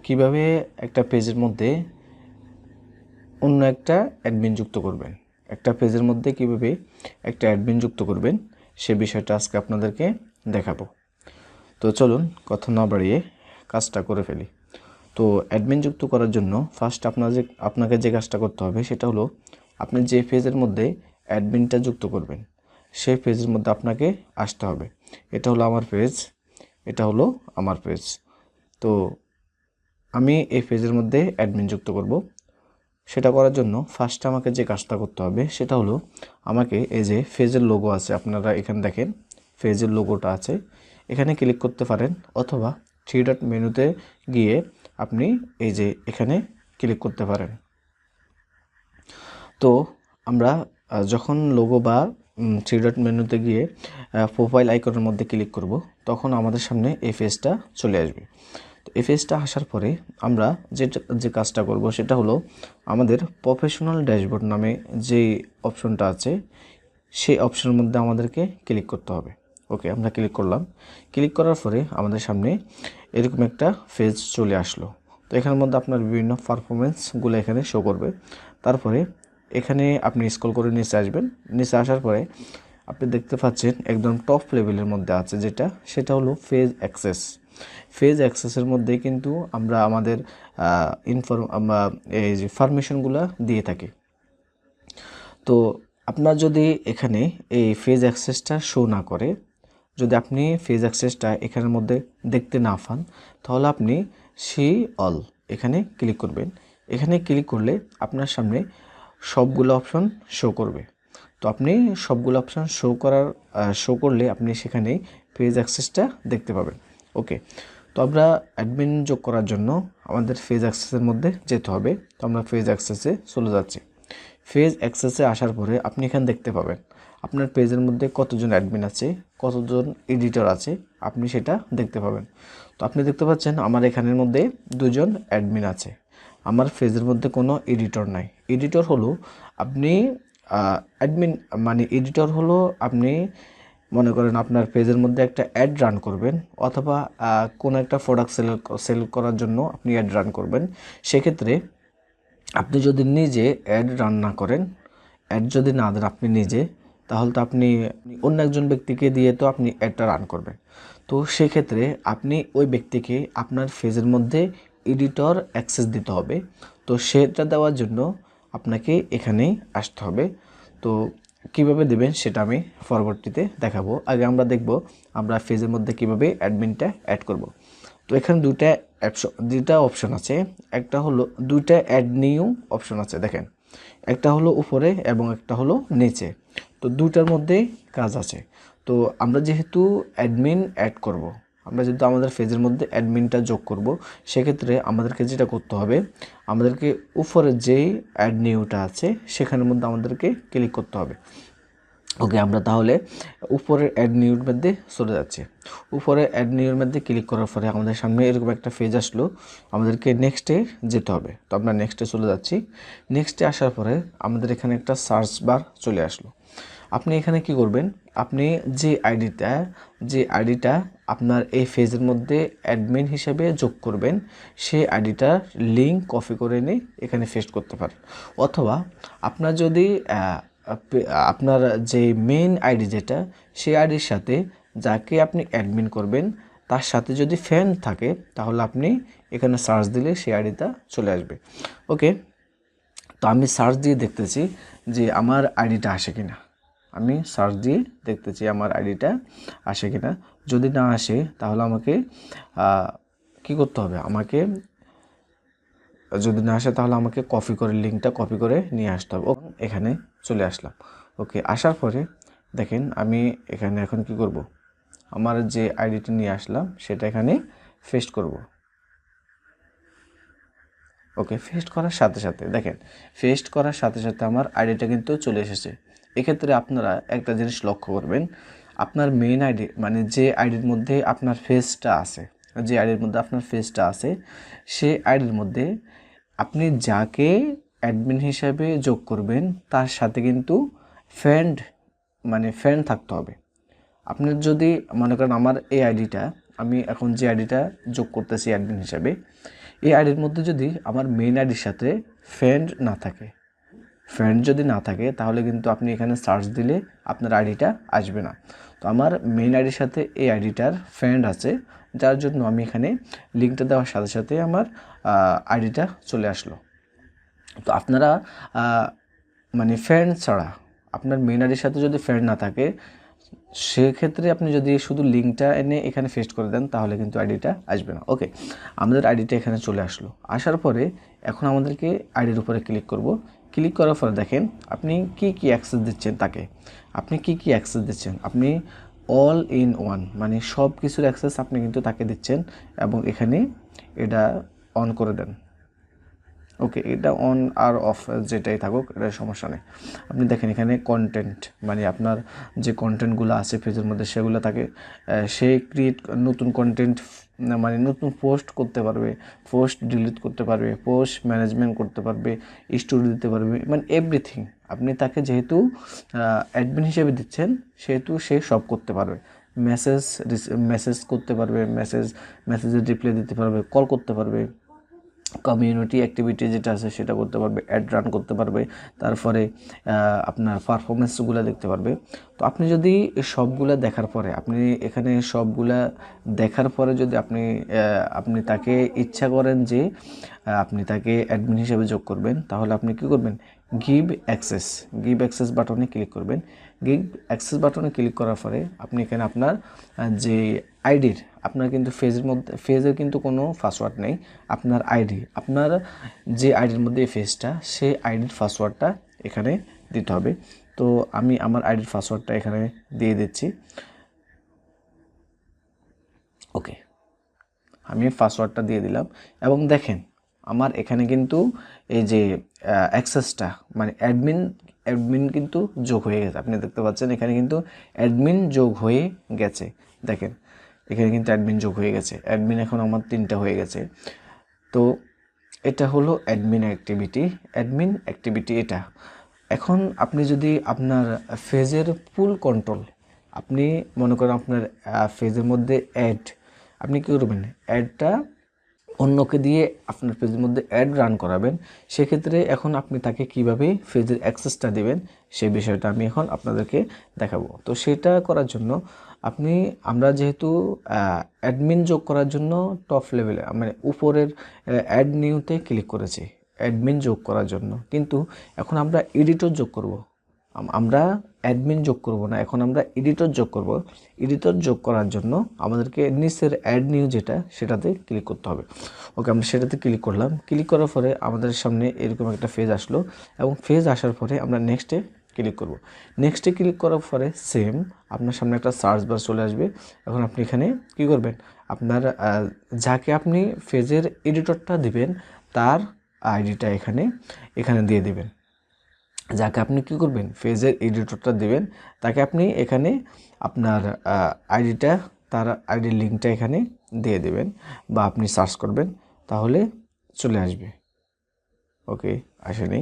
কিভাবে একটা পেজের মধ্যে অন্য একটা অ্যাডমিন যুক্ত করবেন, একটা পেজের মধ্যে কিভাবে একটা অ্যাডমিন যুক্ত করবেন সে বিষয়টা আজকে আপনাদেরকে দেখাবো। তো চলুন কথা না বাড়িয়ে কাজটা করে ফেলি। তো অ্যাডমিন যুক্ত করার জন্য ফার্স্ট আপনাকে যে কাজটা করতে হবে সেটা হলো, আপনি যে পেজের মধ্যে অ্যাডমিনটা যুক্ত করবেন সেই পেজের মধ্যে আপনাকে আসতে হবে। এটা হলো আমার পেজ, এটা হলো আমার পেজ। তো আমি এই পেজের মধ্যে অ্যাডমিন যুক্ত করব। সেটা করার জন্য ফার্স্ট আমাকে যে কাজটা করতে হবে সেটা হলো, আমাকে এই যে পেজের লোগো আছে, আপনারা এখানে দেখেন পেজের লোগোটা আছে, এখানে ক্লিক করতে পারেন, অথবা থ্রি ডট মেনুতে গিয়ে আপনি এই যে এখানে ক্লিক করতে পারেন। তো আমরা যখন লোগো বা থ্রি ডট মেনুতে গিয়ে প্রোফাইল আইকনের মধ্যে ক্লিক করব, তখন আমাদের সামনে এই পেজটা চলে আসবে। তো এই পেজটা আসার পরে আমরা যে কাজটা করব সেটা হলো, আমাদের প্রফেশনাল ড্যাশবোর্ড নামে যে অপশনটা আছে সেই অপশনের মধ্যে আমাদেরকে ক্লিক করতে হবে। ওকে, আমরা ক্লিক করলাম। ক্লিক করার পরে আমাদের সামনে এরকম একটা পেজ চলে আসলো। তো এখানের মধ্যে আপনার বিভিন্ন পারফরমেন্সগুলো এখানে শো করবে। তারপরে এখানে আপনি স্ক্রল করে নিচে আসবেন। নিচে আসার পরে আপনি দেখতে পাচ্ছেন একদম টপ লেভেলের মধ্যে আছে সেটা হলো পেজ অ্যাক্সেস। পেজ অ্যাক্সেসের মধ্যে কিন্তু আমরা আমাদের এই যে পারমিশনগুলো দিয়ে থাকি। তো আপনার যদি এখানে এই পেজ অ্যাক্সেসটা শো না করে, যদি আপনি পেজ অ্যাক্সেসটা এখানের মধ্যে দেখতে না পান, তাহলে আপনি সি অল এখানে ক্লিক করবেন। এখানে ক্লিক করলে আপনার সামনে সবগুলো অপশন শো করবে। তো আপনি সবগুলো অপশন শো করলে আপনি সেখানে পেজ অ্যাক্সেসটা দেখতে পাবেন। ওকে, তো আমরা অ্যাডমিন যোগ করার জন্য আমাদের পেজ অ্যাক্সেসের মধ্যে যেতে হবে। তো আমরা পেজ অ্যাক্সেসে চলে যাচ্ছি। পেজ অ্যাক্সেসে আসার পরে আপনি এখানে দেখতে পাবেন আপনার পেজের মধ্যে কতজন অ্যাডমিন আছে, কতজন এডিটর আছে, আপনি সেটা দেখতে পাবেন। তো আপনি দেখতে পাচ্ছেন আমার এখানের মধ্যে 2জন অ্যাডমিন আছে, আমার পেজের মধ্যে কোনো এডিটর নাই। এডিটর হলো আপনি অ্যাডমিন, মানে এডিটর হলো আপনি মনে করেন আপনার পেজের মধ্যে একটা অ্যাড রান করবেন, অথবা কোনো একটা প্রোডাক্ট সেল করার জন্য আপনি অ্যাড রান করবেন। সেক্ষেত্রে আপনি যদি নিজে অ্যাড রান না করেন, অ্যাড যদি না দেন আপনি নিজে, তাহলে তো আপনি অন্য একজন ব্যক্তিকে দিয়ে তো আপনি অ্যাডটা রান করবেন। তো সেক্ষেত্রে আপনি ওই ব্যক্তিকে আপনার পেজের মধ্যে এডিটর অ্যাক্সেস দিতে হবে। তো সেটা দেওয়ার জন্য আপনাকে এখানেই আসতে হবে। তো কিভাবে দেবেন সেটা আমি পরবর্তীতে দেখাবো। আগে আমরা দেখব আমরা পেজের মধ্যে কিভাবে অ্যাডমিনটা অ্যাড করব। তো এখানে দুইটা অপশন আছে, একটা হলো দুইটা অ্যাড নিউ অপশন আছে, দেখেন একটা হলো উপরে এবং একটা হলো নিচে। তো দুইটার মধ্যেই কাজ আছে। তো আমরা যেহেতু অ্যাডমিন অ্যাড করব, আমরা যেহেতু আমাদের পেজের মধ্যে অ্যাডমিনটা যোগ করব, সেক্ষেত্রে আমাদেরকে যেটা করতে হবে, আমাদেরকে উপরে যেই অ্যাড নিউটা আছে সেখানের মধ্যে আমাদেরকে ক্লিক করতে হবে। ওকে, আমরা তাহলে উপরের অ্যাড নিউর মধ্যে চলে যাচ্ছি। উপরে অ্যাড নিউর মধ্যে ক্লিক করার পরে আমাদের সামনে এরকম একটা পেজ আসলো, আমাদেরকে নেক্সটে যেতে হবে। তো আমরা নেক্সটে চলে যাচ্ছি। নেক্সটে আসার পরে আমাদের এখানে একটা সার্চ বার চলে আসলো। আপনি এখানে কি করবেন, আপনি যে আইডিটা আপনার এই পেজের মধ্যে অ্যাডমিন হিসেবে যোগ করবেন, সেই আইডিটার লিঙ্ক কপি করে নিয়ে এখানে পেস্ট করতে পারেন। অথবা আপনার যদি আপনার যে মেইন আইডি যেটা, সেই আইডির সাথে যাকে আপনি অ্যাডমিন করবেন তার সাথে যদি ফ্রেন্ড থাকে, তাহলে আপনি এখানে সার্চ দিলে সেই আইডিটা চলে আসবে। ওকে, তো আমি সার্চ দিয়ে দেখতেছি যে আমার আইডিটা আসে কিনা। আমি সার্চ দিয়ে দেখতেছি আমার আইডিটা আসে কিনা। যদি না আসে তাহলে আমাকে কি করতে হবে, যদি না আসে তাহলে আমাকে লিঙ্কটা কপি করে নিয়ে আসতে হবে। এখানে চলে আসলাম। ওকে, আসার পরে দেখেন আমি এখানে এখন কি করব, আমার যে আইডিটা নিয়ে আসলাম সেটা এখানে পেস্ট করব। ওকে, পেস্ট করার সাথে সাথে দেখেন, পেস্ট করার সাথে সাথে আমার আইডিটা কিন্তু চলে এসেছে। এক্ষেত্রে আপনারা একটা জিনিস লক্ষ্য করবেন, আপনার মেইন আইডি মানে যে আইডির মধ্যে আপনার ফেসটা আছে, সেই আইডির মধ্যে আপনি যাকে অ্যাডমিন হিসাবে যোগ করবেন তার সাথে কিন্তু ফ্রেন্ড থাকতে হবে। আপনার যদি মনে করেন আমার এই আইডিটা, আমি এখন যে আইডিটা যোগ করতেছি অ্যাডমিন হিসাবে, এই আইডির মধ্যে যদি আমার মেইন আইডির সাথে ফ্রেন্ড না থাকে, ফ্রেন্ড যদি না থাকে তাহলে কিন্তু আপনি এখানে সার্চ দিলে আপনার আইডিটা আসবে না। তো আমার মেইন আইডির সাথে এই আইডিটার ফ্রেন্ড আছে, যার জন্য আমি এখানে লিঙ্কটা দেওয়ার সাথে সাথে আমার আইডিটা চলে আসলো। তো আপনারা মানে ফ্রেন্ড ছাড়া আপনার মেইন আইডির সাথে যদি ফ্রেন্ড না থাকে, সেক্ষেত্রে আপনি যদি শুধু লিঙ্কটা এনে এখানে পেস্ট করে দেন তাহলে কিন্তু আইডিটা আসবে না। ওকে, আমাদের আইডিটা এখানে চলে আসলো। আসার পরে এখন আমাদেরকে আইডির উপরে ক্লিক করব। ক্লিক করার পরে দেখেন আপনি কি কি অ্যাক্সেস দিচ্ছেন তাকে, আপনি কি কি অ্যাক্সেস দিচ্ছেন, আপনি অল ইন ওয়ান মানে সব কিছুর অ্যাক্সেস আপনি কিন্তু তাকে দিচ্ছেন, এবং এখানে এটা অন করে দেন। ওকে, এটা অন আর অফ যেটাই থাকুক এটা সমস্যা নেই। আপনি দেখেন এখানে কন্টেন্ট মানে আপনার যে কন্টেন্টগুলো আছে পেজের মধ্যে সেগুলো তাকে সে ক্রিয়েট নতুন কন্টেন্ট মানে নতুন পোস্ট করতে পারবে, পোস্ট ডিলিট করতে পারবে, পোস্ট ম্যানেজমেন্ট করতে পারবে, স্টোরি দিতে পারবে, মানে এভরিথিং। আপনি তাকে যেহেতু অ্যাডমিন হিসেবে দিচ্ছেন সেহেতু সে সব করতে পারবে। মেসেজ করতে পারবে, মেসেজের রিপ্লাই দিতে পারবে, কল করতে পারবে, কমিউনিটি অ্যাক্টিভিটি যেটা আছে সেটা করতে পারবে, অ্যাড রান করতে পারবে, তারপরে আপনার পারফরমেন্সগুলো দেখতে পারবে। তো আপনি যদি সবগুলা দেখার পরে আপনি এখানে সবগুলা দেখার পরে যদি আপনি তাকে ইচ্ছা করেন যে আপনি তাকে অ্যাডমিন হিসেবে যোগ করবেন, তাহলে আপনি কি করবেন, গিভ অ্যাক্সেস বাটনে ক্লিক করবেন। গিভ অ্যাক্সেস বাটনে ক্লিক করার পরে আপনি এখানে আপনার যে আইডির, আপনার কিন্তু ফেজের কিন্তু কোনো পাসওয়ার্ড নেই, আপনার আইডি, আপনার যে আইডির মধ্যে এই ফেজটা সেই আইডির পাসওয়ার্ডটা এখানে দিতে হবে। তো আমি আমার আইডির পাসওয়ার্ডটা এখানে দিয়ে দিচ্ছি। ওকে, আমি পাসওয়ার্ডটা দিয়ে দিলাম এবং দেখেন আমার এখানে কিন্তু এই যে অ্যাক্সেসটা মানে অ্যাডমিন কিন্তু যোগ হয়ে গেছে। আপনি দেখতে পাচ্ছেন এখানে কিন্তু অ্যাডমিন যোগ হয়ে গেছে। দেখেন এখানে কিন্তু অ্যাডমিন যোগ হয়ে গেছে, অ্যাডমিন এখন আমার 3টা হয়ে গেছে। তো এটা হলো অ্যাডমিন অ্যাক্টিভিটি এটা। এখন আপনি যদি আপনার ফেজের ফুল কন্ট্রোল, আপনি মনে করেন আপনার ফেজের মধ্যে আপনি কী করবেন, অ্যাডটা অন্যকে দিয়ে আপনার পেজের মধ্যে অ্যাড রান করাবেন, সেক্ষেত্রে এখন আপনি তাকে কিভাবে পেজের অ্যাক্সেসটা দেবেন সেই বিষয়টা আমি এখন আপনাদেরকে দেখাবো। তো সেটা করার জন্য আমরা যেহেতু অ্যাডমিন যোগ করার জন্য টপ লেভেলে মানে উপরের অ্যাড নিউতে ক্লিক করেছি অ্যাডমিন যোগ করার জন্য, কিন্তু এখন আমরা এডিটর যোগ করব। আমরা অ্যাডমিন যোগ করব না, এখন আমরা এডিটর যোগ করব। এডিটর যোগ করার জন্য আমাদেরকে নিচের অ্যাড নিউ যেটা সেটাতে ক্লিক করতে হবে। ওকে, আমরা সেটাতে ক্লিক করলাম। ক্লিক করার পরে আমাদের সামনে এরকম একটা পেজ আসলো এবং পেজ আসার পরে আমরা নেক্সটে ক্লিক করব। নেক্সটে ক্লিক করার পরে সেম আপনার সামনে একটা সার্চ বার চলে আসবে। এখন আপনি এখানে কী করবেন, আপনার যাকে আপনি পেজের এডিটরটা দিবেন তার আইডিটা এখানে দিয়ে দিবেন। যাকে আপনি কী করবেন, পেজের এডিটরটা দিবেন তাকে আপনি এখানে আপনার আইডিটা, তার আইডির লিঙ্কটা এখানে দিয়ে দেবেন বা আপনি সার্চ করবেন তাহলে চলে আসবে। ওকে, আসেনি,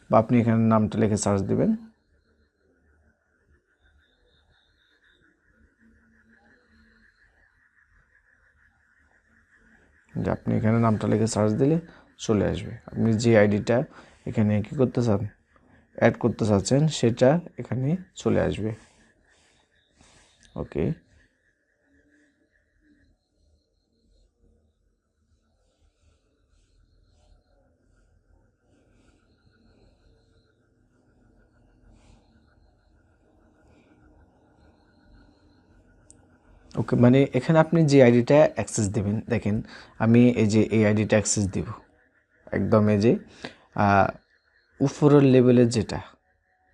বা আপনি এখানে নামটা লিখে সার্চ দিবেন। যে আপনি এখানে নামটা লিখে সার্চ দিলে চলে আসবে। আপনি যে আইডিটা এখানে কী করতে চান, অ্যাড করতে চাচ্ছেন সেটা এখানে চলে আসবে। ওকে, ওকে, মানে এখানে আপনি যে আইডিটা অ্যাক্সেস দেবেন, দেখেন আমি এই আইডিটা অ্যাক্সেস দিব একদম এই যে উপরের লেভেলের যেটা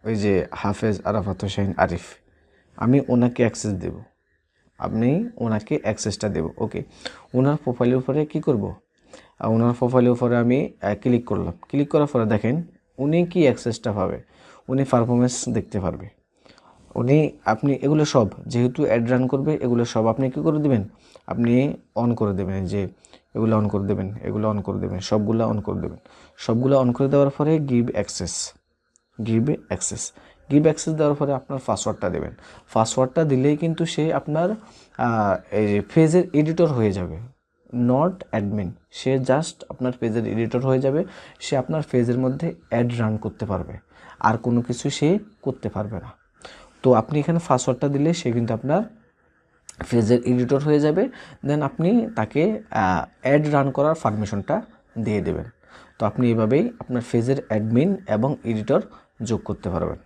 ওই যে হাফেজ আরাফাত হোসেন আরিফ, আমি ওনাকে অ্যাক্সেস দেব, ওনাকে অ্যাক্সেসটা দেব। ওকে, ওনার প্রোফাইলের উপরে কি করব, ওনার প্রোফাইলের উপরে আমি ক্লিক করলাম। ক্লিক করার পরে দেখেন উনি কি অ্যাক্সেসটা পাবে, উনি পারফরমেন্স দেখতে পারবে। আপনি এগুলো সব যেহেতু অ্যাড রান করবে এগুলো সব আপনি কী করে দেবেন, আপনি অন করে দেবেন, যে এগুলো অন করে দেবেন, এগুলো অন করে দেবেন, সবগুলো অন করে দেবেন। সবগুলো অন করে দেওয়ার পরে গিভ অ্যাক্সেস গিভ অ্যাক্সেস দেওয়ার পরে আপনার পাসওয়ার্ডটা দেবেন। পাসওয়ার্ডটা দিলেই কিন্তু সে আপনার এই পেজের এডিটর হয়ে যাবে, নট অ্যাডমিন। সে জাস্ট আপনার পেজের এডিটর হয়ে যাবে, সে আপনার পেজের মধ্যে অ্যাড রান করতে পারবে, আর কোনো কিছু সে করতে পারবে না। তো আপনি এখানে পাসওয়ার্ডটা দিলে সে কিন্তু আপনার পেজের এডিটর হয়ে যাবে, দেন আপনি তাকে অ্যাড রান করার পারমিশনটা দিয়ে দেবেন। তো আপনি এভাবেই আপনার পেজের অ্যাডমিন এবং এডিটর যোগ করতে পারবেন।